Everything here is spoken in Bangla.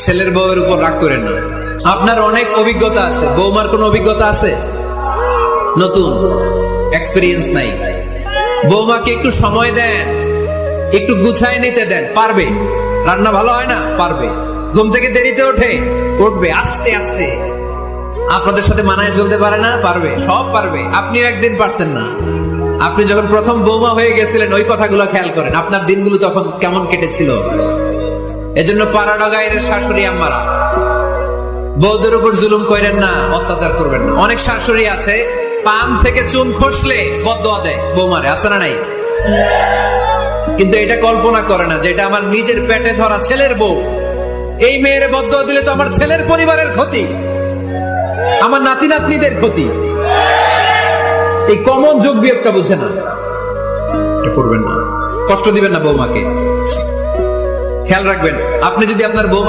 ছেলের বউয়ের উপর রাগ করেন না। আপনার অনেক অভিজ্ঞতা আছে, বৌমার কোন অভিজ্ঞতা আছে? নতুন এক্সপেরিয়েন্স নাই। বৌমাকে একটু সময় দেন, একটু গুছায় নিতে দেন, পারবে। রান্না ভালো হয় না, পারবে। ঘুম থেকে দেরিতে উঠবে আস্তে আস্তে। আপনাদের সাথে মানায় চলতে পারে না, পারবে, সব পারবে। আপনিও একদিন পারতেন না। আপনি যখন প্রথম বৌমা হয়ে গেছিলেন, ওই কথাগুলো খেয়াল করেন, আপনার দিনগুলো তখন কেমন কেটেছিল। এজন্য পাড়া গায়ের শাশুড়ি আম্মারা, বউদের উপর জুলুম করেন না, অত্যাচার করবেন না। অনেক শাশুড়ি আছে পান থেকে চুন খসলে বদদোয়া দেয় বৌমারে, আছে না নাই? কিন্তু এটা কল্পনা করে না যে এটা আমার নিজের পেটে ধরা ছেলের বউ। এই মেয়ের বদদোয়া দিলে তো আমার ছেলের পরিবারের ক্ষতি, আমার নাতি নাতনিদের ক্ষতি। এই কমন যোগ বিয়োগটা বুঝে না, এটা করবেন না। কষ্ট দিবেন না বৌমাকে। খেয়াল রাখবেন, আপনি যদি আপনার বৌমা